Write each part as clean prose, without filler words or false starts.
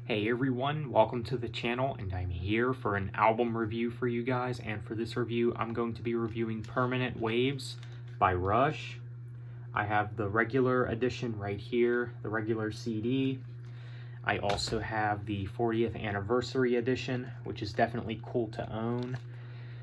Hey everyone, welcome to the channel, and I'm here for an album review for you guys. And for this review, I'm going to be reviewing Permanent Waves by Rush. I have the regular edition right here, the regular CD. I also have the 40th anniversary edition, which is definitely cool to own.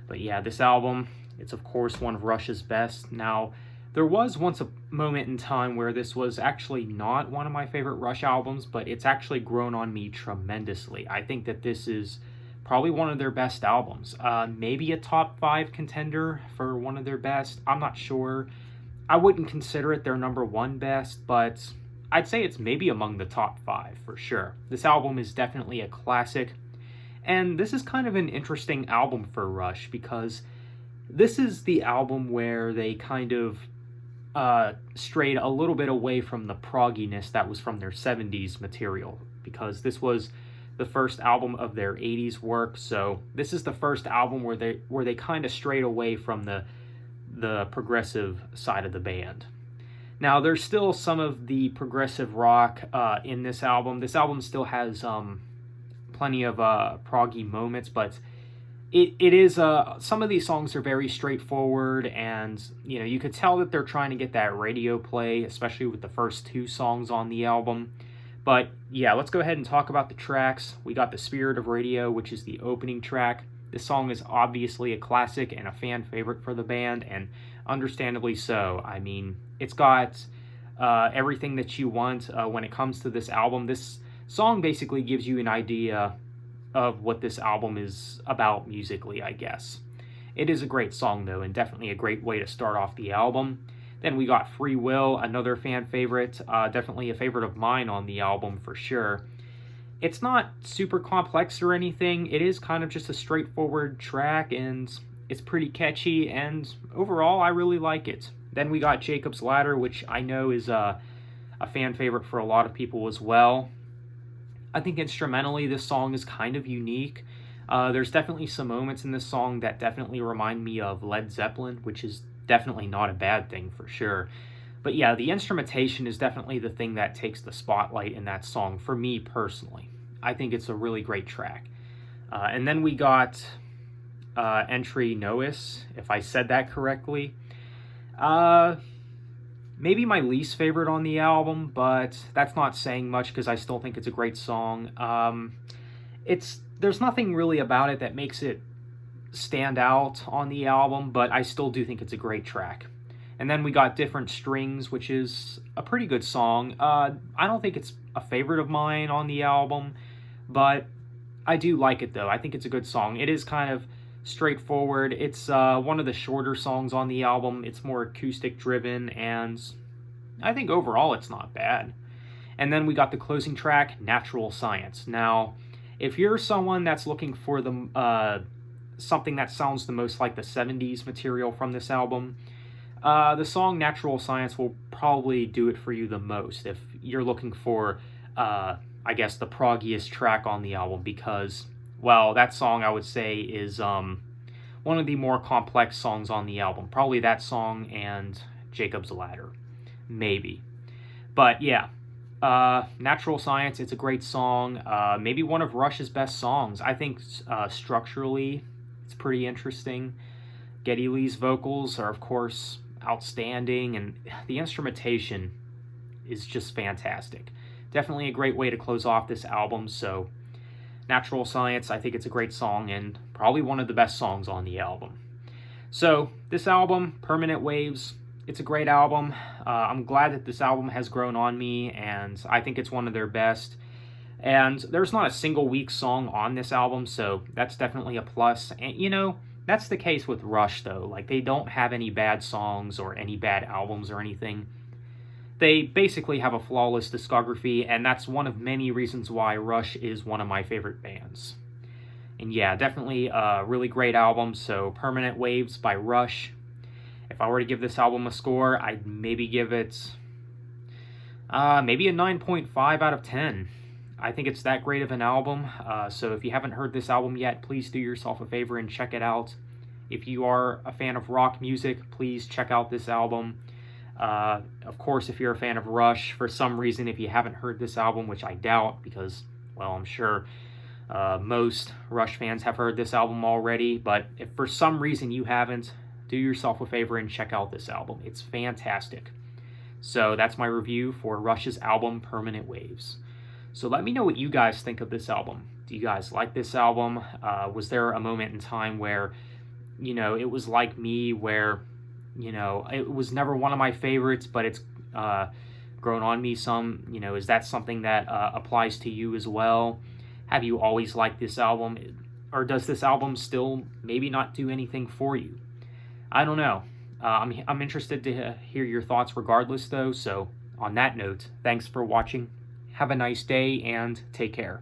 But yeah, this album, it's of course one of Rush's best. Now, there was once a moment in time where this was actually not one of my favorite Rush albums, but it's actually grown on me tremendously. I think that this is probably one of their best albums. Maybe a top 5 contender for one of their best. I'm not sure. I wouldn't consider it their number one best, but I'd say it's maybe among the top 5 for sure. This album is definitely a classic, and this is kind of an interesting album for Rush because this is the album where they kind of strayed a little bit away from the progginess that was from their 70s material, because this was the first album of their 80s work. So this is the first album where they kind of strayed away from the progressive side of the band. Now, there's still some of the progressive rock in this album. This album still has plenty of proggy moments, but it is some of these songs are very straightforward, and you could tell that they're trying to get that radio play, especially with the first 2 songs on the album. But yeah, let's go ahead and talk about the tracks. We got The Spirit of Radio, which is the opening track. This song is obviously a classic and a fan favorite for the band, and understandably so. I mean, it's got everything that you want when it comes to this album. This song basically gives you an idea of what this album is about musically, I guess. It is a great song, though, and definitely a great way to start off the album. Then we got Free Will, another fan favorite, definitely a favorite of mine on the album for sure. It's not super complex or anything. It is kind of just a straightforward track, and it's pretty catchy, and overall, I really like it. Then we got Jacob's Ladder, which I know is a fan favorite for a lot of people as well. I think instrumentally, this song is kind of unique. There's definitely some moments in this song that definitely remind me of Led Zeppelin, which is definitely not a bad thing for sure. But yeah, the instrumentation is definitely the thing that takes the spotlight in that song for me personally. I think it's a really great track. And then we got Entre Nous, if I said that correctly. Maybe my least favorite on the album, but that's not saying much because I still think it's a great song. There's nothing really about it that makes it stand out on the album, but I still do think it's a great track. And then we got Different Strings, which is a pretty good song. I don't think it's a favorite of mine on the album, but I do like it though. I think it's a good song. It is kind of straightforward. It's one of the shorter songs on the album. It's more acoustic driven, and I think overall it's not bad. And then we got the closing track, Natural Science. Now, if you're someone that's looking for the something that sounds the most like the 70s material from this album, the song Natural Science will probably do it for you the most if you're looking for I guess the proggiest track on the album, because, well, that song I would say is one of the more complex songs on the album. Probably that song and Jacob's Ladder, maybe. But yeah, Natural Science, it's a great song. Maybe one of Rush's best songs. I think structurally it's pretty interesting. Geddy Lee's vocals are, of course, outstanding, and the instrumentation is just fantastic. Definitely a great way to close off this album. So Natural Science, I think it's a great song and probably one of the best songs on the album. So this album, Permanent Waves, it's a great album. I'm glad that this album has grown on me, and I think it's one of their best. And there's not a single weak song on this album, so that's definitely a plus. And that's the case with Rush though. Like, they don't have any bad songs or any bad albums or anything. They basically have a flawless discography, and that's one of many reasons why Rush is one of my favorite bands. And yeah, definitely a really great album. So Permanent Waves by Rush. If I were to give this album a score, I'd maybe give it maybe a 9.5 out of 10. I think it's that great of an album. So if you haven't heard this album yet, please do yourself a favor and check it out. If you are a fan of rock music, please check out this album. Of course, if you're a fan of Rush, for some reason, if you haven't heard this album, which I doubt, because well, I'm sure most Rush fans have heard this album already, but if for some reason you haven't, do yourself a favor and check out this album. It's fantastic. So that's my review for Rush's album, Permanent Waves. So let me know what you guys think of this album. Do you guys like this album? Was there a moment in time where, it was like me, where, it was never one of my favorites, but it's grown on me some? Is that something that applies to you as well? Have you always liked this album? Or does this album still maybe not do anything for you? I don't know. I'm interested to hear your thoughts regardless, though. So on that note, thanks for watching. Have a nice day and take care.